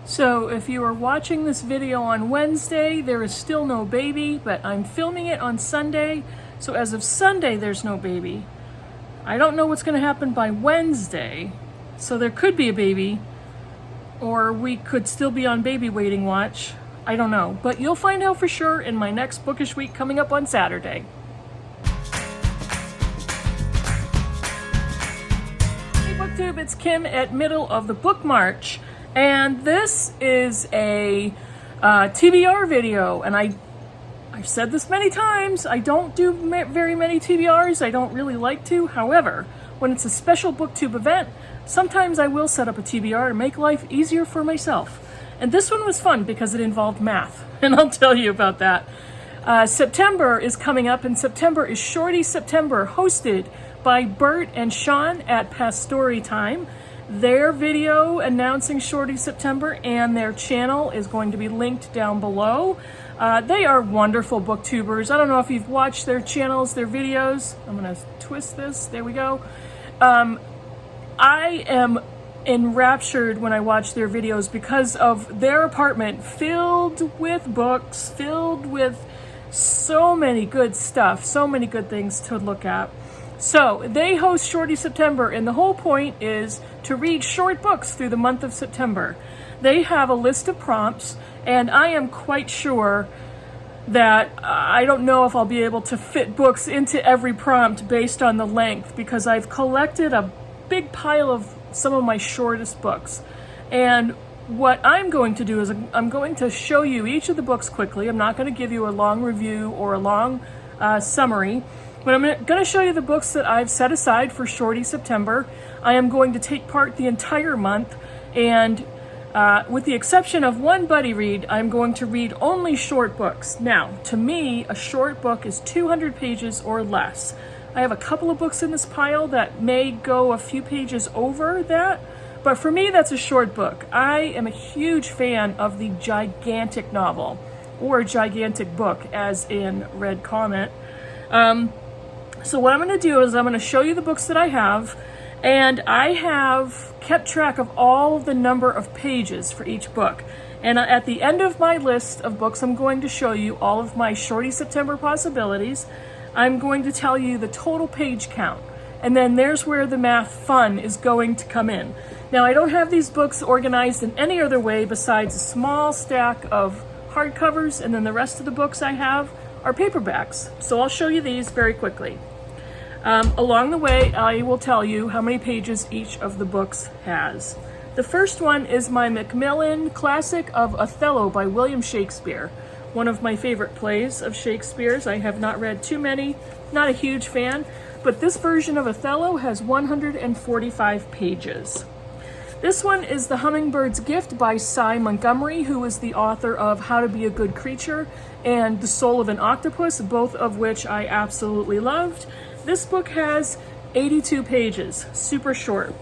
So if you are watching this video on Wednesday, there is still no baby, but I'm filming it on Sunday. So as of Sunday, there's no baby. I don't know what's going to happen by Wednesday. So there could be a baby, or we could still be on baby waiting watch. I don't know, but you'll find out for sure in my next bookish week coming up on Saturday. Hey BookTube, it's Kim at middle of the book march. And this is a TBR video, and I've said this many times, I don't do very many TBRs, I don't really like to. However, when it's a special BookTube event, sometimes I will set up a TBR to make life easier for myself. And this one was fun because it involved math, and I'll tell you about that. September is coming up, and September is Shorty September, hosted by Bert and Sian at PaSTORY Time. Their video announcing Shorty September and their channel is going to be linked down below. They are wonderful booktubers. I don't know if you've watched their channels, their videos. I'm going to twist this. There we go. I am enraptured when I watch their videos because of their apartment filled with books, filled with so many good stuff, so many good things to look at. So they host Shorty September, and the whole point is to read short books through the month of September. They have a list of prompts, and I am quite sure that I don't know if I'll be able to fit books into every prompt based on the length, because I've collected a big pile of some of my shortest books. And what I'm going to do is I'm going to show you each of the books quickly. I'm not going to give you a long review or a long summary. But I'm going to show you the books that I've set aside for Shorty September. I am going to take part the entire month, and with the exception of one buddy read, I'm going to read only short books. Now, to me, a short book is 200 pages or less. I have a couple of books in this pile that may go a few pages over that, but for me, that's a short book. I am a huge fan of the gigantic novel, or gigantic book, as in red comment. So what I'm going to do is I'm going to show you the books that I have, and I have kept track of all the number of pages for each book. And at the end of my list of books, I'm going to show you all of my Shorty September possibilities. I'm going to tell you the total page count, and then there's where the math fun is going to come in. Now, I don't have these books organized in any other way besides a small stack of hardcovers, and then the rest of the books I have are paperbacks. So I'll show you these very quickly. Along the way, I will tell you how many pages each of the books has. The first one is my Macmillan classic of Othello by William Shakespeare. One of my favorite plays of Shakespeare's. I have not read too many, not a huge fan, but this version of Othello has 145 pages. This one is The Hummingbird's Gift by Montgomery, who is the author of How to Be a Good Creature and The Soul of an Octopus, both of which I absolutely loved. This book has 82 pages, super short.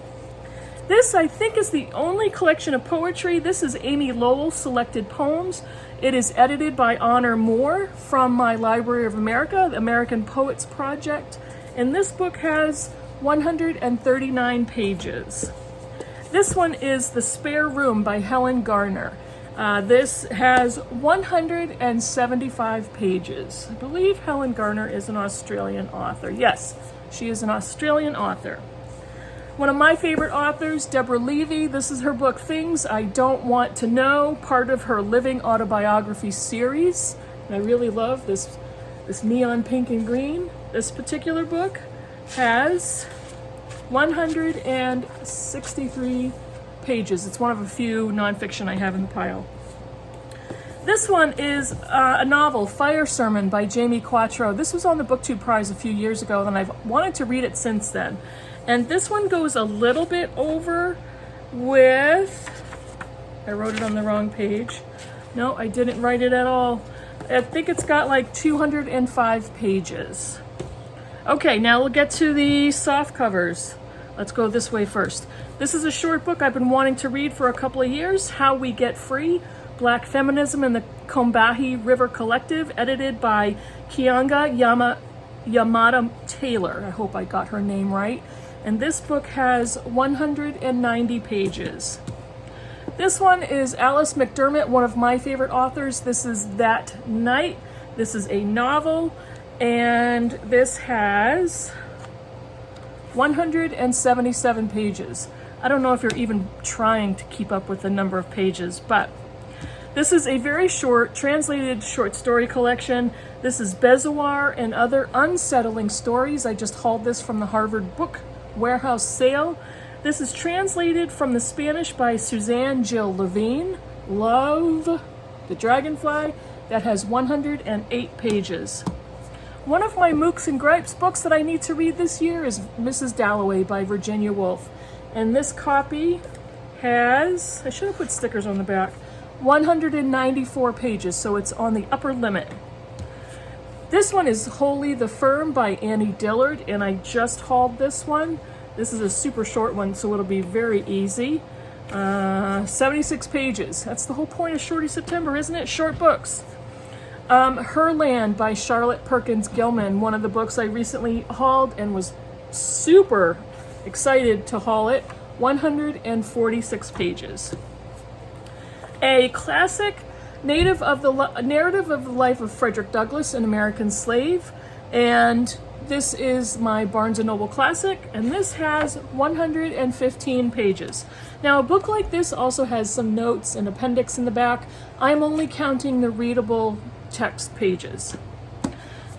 This, I think, is the only collection of poetry. This is Amy Lowell's selected poems. It is edited by Honor Moore from my Library of America, the American Poets Project, and this book has 139 pages. This one is The Spare Room by Helen Garner. This has 175 pages. I believe Helen Garner is an Australian author. Yes, she is an Australian author. One of my favorite authors, Deborah Levy, this is her book Things I Don't Want to Know, part of her Living Autobiography series. And I really love this neon pink and green. This particular book has 163 pages. It's one of a few nonfiction I have in the pile. This one is a novel, Fire Sermon by Jamie Quattro. This was on the BookTube Prize a few years ago, and I've wanted to read it since then. And this one goes a little bit over with, I wrote it on the wrong page. No, I didn't write it at all. I think it's got like 205 pages. Okay, now we'll get to the soft covers. Let's go this way first. This is a short book I've been wanting to read for a couple of years, How We Get Free, Black Feminism in the Combahee River Collective, edited by Kianga Yamada Taylor. I hope I got her name right. And this book has 190 pages. This one is Alice McDermott, one of my favorite authors. This is That Night. This is a novel, and this has 177 pages. I don't know if you're even trying to keep up with the number of pages, but this is a very short, translated short story collection. This is Bezoar and Other Unsettling Stories. I just hauled this from the Harvard Book Warehouse sale. This is translated from the Spanish by Suzanne Jill Levine. Love the Dragonfly. That has 108 pages. One of my Mooks and Gripes books that I need to read this year is Mrs. Dalloway by Virginia Woolf. And this copy has, I should have put stickers on the back, 194 pages, so it's on the upper limit. This one is Wholly the Firm by Annie Dillard, and I just hauled this one. This is a super short one, so it'll be very easy. 76 pages. That's the whole point of Shorty September, isn't it? Short books. Her Land by Charlotte Perkins Gilman, one of the books I recently hauled and was super excited to haul it. 146 pages. A classic narrative of the life of Frederick Douglass, an American slave, and this is my Barnes & Noble Classic, and this has 115 pages. Now, a book like this also has some notes and appendix in the back. I'm only counting the readable text pages.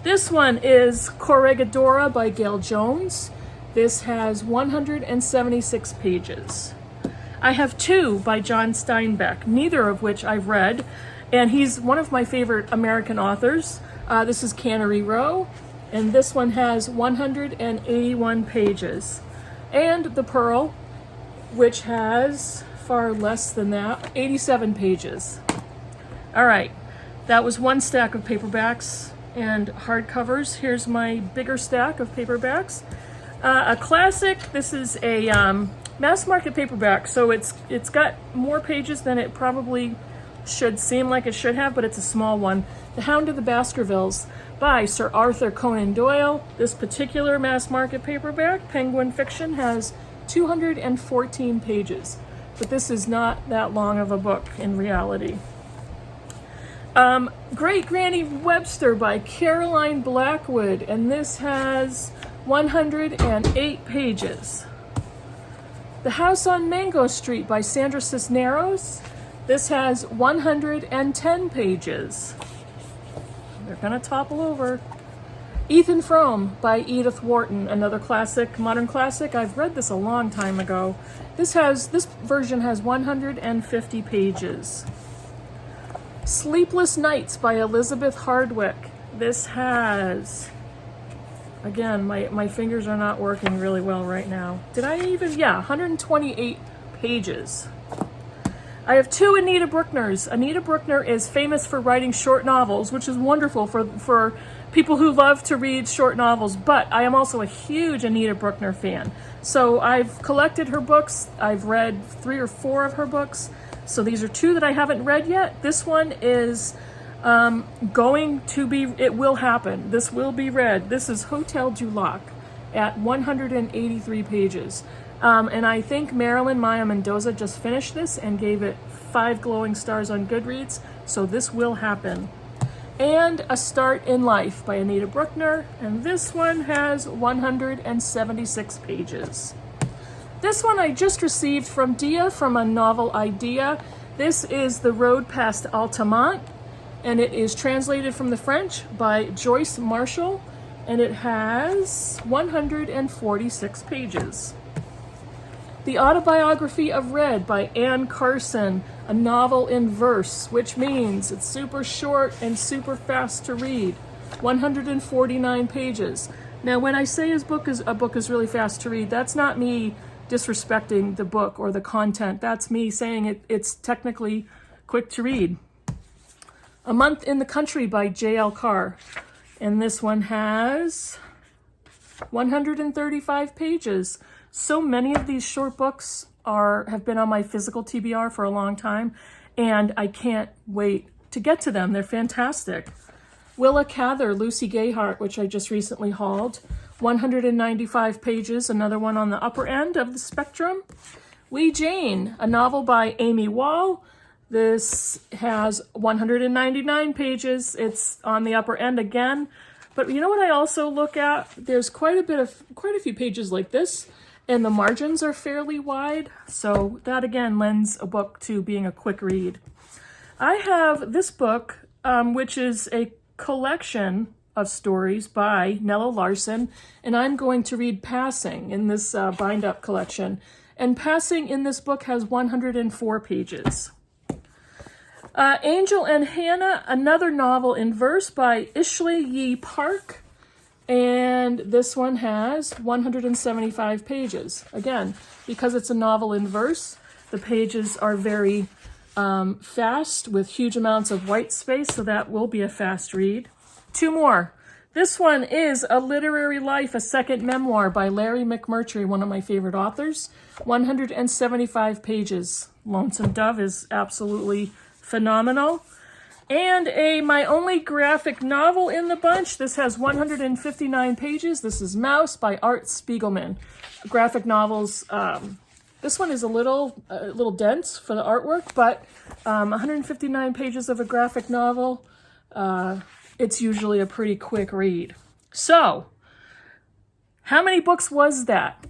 This one is Corregidora by Gail Jones. This has 176 pages. I have two by John Steinbeck, neither of which I've read, and he's one of my favorite American authors. This is Cannery Row, and this one has 181 pages. And The Pearl, which has far less than that, 87 pages. All right, that was one stack of paperbacks and hardcovers. Here's my bigger stack of paperbacks. A classic, this is a mass market paperback, so it's got more pages than it probably should seem like it should have, but it's a small one. The Hound of the Baskervilles by Sir Arthur Conan Doyle. This particular mass market paperback, Penguin Fiction, has 214 pages, but this is not that long of a book in reality. Great Granny Webster by Caroline Blackwood, and this has 108 pages. The House on Mango Street by Sandra Cisneros. This has 110 pages. They're gonna topple over. Ethan Frome by Edith Wharton, another classic, modern classic. I've read this a long time ago. This version has 150 pages. Sleepless Nights by Elizabeth Hardwick. This has, again, my fingers are not working really well right now. Did I even? Yeah, 128 pages. I have two Anita Brookners. Anita Brookner is famous for writing short novels, which is wonderful for people who love to read short novels, but I am also a huge Anita Brookner fan. So I've collected her books. I've read 3 or 4 of her books. So these are 2 that I haven't read yet. This one is it will happen. This will be read. This is Hotel du Lac at 183 pages. And I think Marilyn Maya Mendoza just finished this and gave it 5 glowing stars on Goodreads, so this will happen. And A Start in Life by Anita Brookner, and this one has 176 pages. This one I just received from Dia from a novel idea. This is The Road Past Altamont, and it is translated from the French by Joyce Marshall, and it has 146 pages. The Autobiography of Red by Anne Carson, a novel in verse, which means it's super short and super fast to read. 149 pages. Now, when I say a book is really fast to read, that's not me disrespecting the book or the content. That's me saying it's technically quick to read. A Month in the Country by J.L. Carr, and this one has 135 pages. So many of these short books have been on my physical TBR for a long time, and I can't wait to get to them. They're fantastic. Willa Cather, Lucy Gayheart, which I just recently hauled, 195 pages, another one on the upper end of the spectrum. We Jane, a novel by Amy Wall. This has 199 pages. It's on the upper end again. But you know what I also look at? There's quite a few pages like this, and the margins are fairly wide. So that again lends a book to being a quick read. I have this book, which is a collection of stories by Nella Larson, and I'm going to read Passing in this bind-up collection. And Passing in this book has 104 pages. Angel and Hannah, another novel in verse by Ishley Yee Park, and this one has 175 pages. Again, because it's a novel in verse, the pages are very fast with huge amounts of white space, so that will be a fast read. Two more. This one is A Literary Life, a second memoir by Larry McMurtry, one of my favorite authors. 175 pages. Lonesome Dove is absolutely phenomenal. And my only graphic novel in the bunch. This has 159 pages. This is Mouse by Art Spiegelman. Graphic novels. This one is a little dense for the artwork, but 159 pages of a graphic novel. It's usually a pretty quick read. So, how many books was that?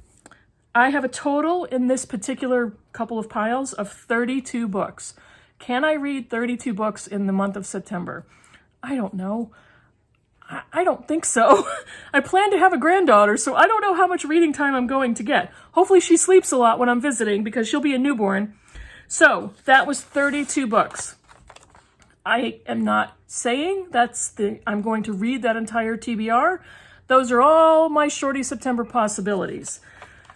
I have a total in this particular couple of piles of 32 books. Can I read 32 books in the month of September? I don't know. I don't think so. I plan to have a granddaughter, so I don't know how much reading time I'm going to get. Hopefully she sleeps a lot when I'm visiting because she'll be a newborn. So that was 32 books. I am not saying I'm going to read that entire TBR. Those are all my Shorty September possibilities.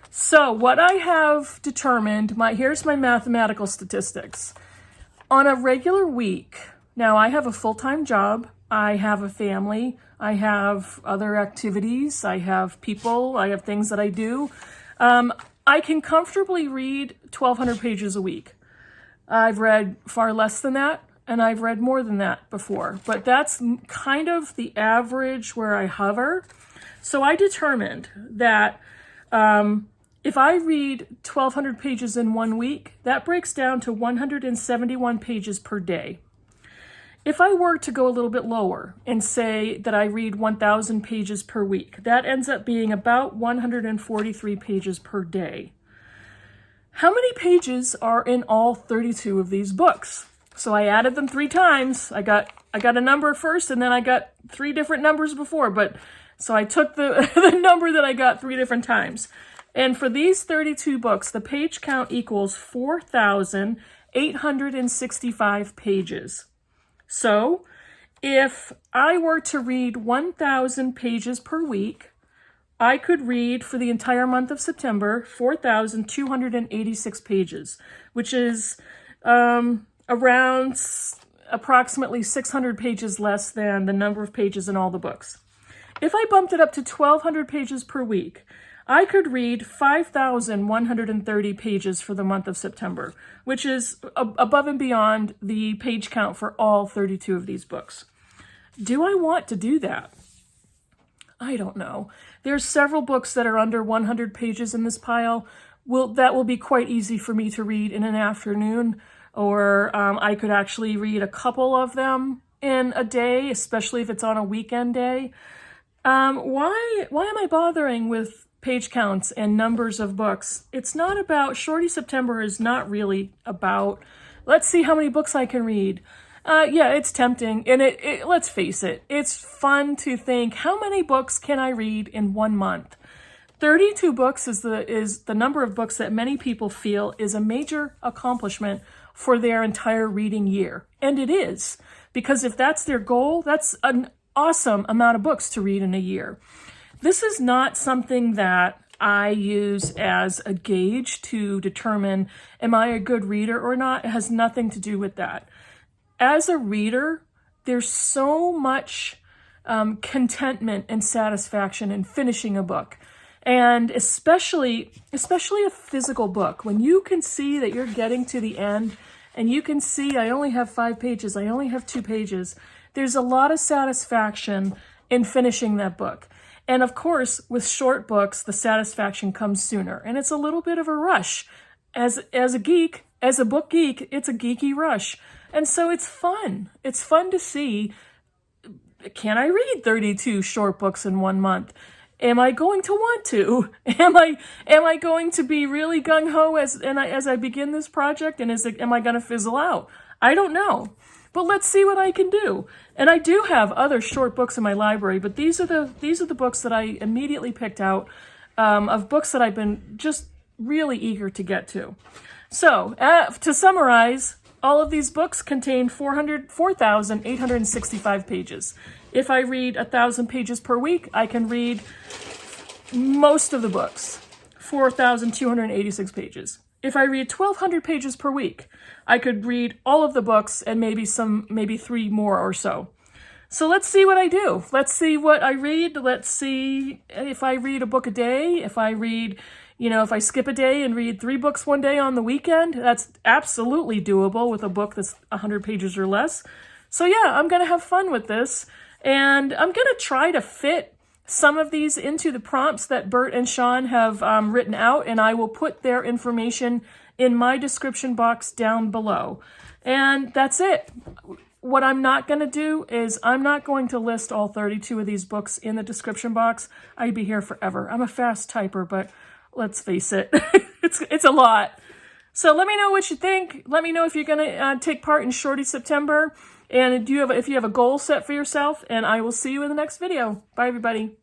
So what I have determined, here's my mathematical statistics. On a regular week, now I have a full-time job, I have a family, I have other activities, I have people, I have things that I do. I can comfortably read 1,200 pages a week. I've read far less than that, and I've read more than that before, but that's kind of the average where I hover. So I determined that if I read 1,200 pages in 1 week, that breaks down to 171 pages per day. If I were to go a little bit lower and say that I read 1,000 pages per week, that ends up being about 143 pages per day. How many pages are in all 32 of these books? So I added them 3 times. I got a number first, and then I got 3 different numbers before, so I took the, the number that I got 3 different times. And for these 32 books, the page count equals 4,865 pages. So if I were to read 1,000 pages per week, I could read for the entire month of September 4,286 pages, which is around approximately 600 pages less than the number of pages in all the books. If I bumped it up to 1,200 pages per week, I could read 5,130 pages for the month of September, which is above and beyond the page count for all 32 of these books. Do I want to do that? I don't know. There's several books that are under 100 pages in this pile. That will be quite easy for me to read in an afternoon, or I could actually read a couple of them in a day, especially if it's on a weekend day. Why am I bothering with page counts and numbers of books? It's not about, Shorty September is not really about, let's see how many books I can read. Yeah, it's tempting, and let's face it, it's fun to think, how many books can I read in 1 month? 32 books is the number of books that many people feel is a major accomplishment for their entire reading year. And it is, because if that's their goal, that's an awesome amount of books to read in a year. This is not something that I use as a gauge to determine, am I a good reader or not? It has nothing to do with that. As a reader, there's so much contentment and satisfaction in finishing a book. And especially a physical book, when you can see that you're getting to the end and you can see, I only have 5 pages, I only have 2 pages, there's a lot of satisfaction in finishing that book. And of course, with short books, the satisfaction comes sooner, and it's a little bit of a rush. as a geek, as a book geek, it's a geeky rush. And so it's fun. It's fun to see, can I read 32 short books in 1 month? Am I going to want to? Am I going to be really gung-ho as I begin this project? And am I going to fizzle out? I don't know. But let's see what I can do. And I do have other short books in my library, but these are the books that I immediately picked out, of books that I've been just really eager to get to. So, to summarize, all of these books contain 4,865 pages. If I read 1,000 pages per week, I can read most of the books, 4,286 pages. If I read 1,200 pages per week, I could read all of the books and maybe 3 more or so. So let's see what I do. Let's see what I read. Let's see if I read a book a day, if I read, if I skip a day and read 3 books one day on the weekend. That's absolutely doable with a book that's 100 pages or less. So yeah, I'm going to have fun with this. And I'm going to try to fit some of these into the prompts that Bert and Sian have written out, and I will put their information in my description box down below. And that's it. What I'm not going to do is I'm not going to list all 32 of these books in the description box. I'd be here forever. I'm a fast typer, but let's face it, it's a lot. So let me know what you think. Let me know if you're going to take part in Shorty September. And if you have a goal set for yourself, and I will see you in the next video. Bye, everybody.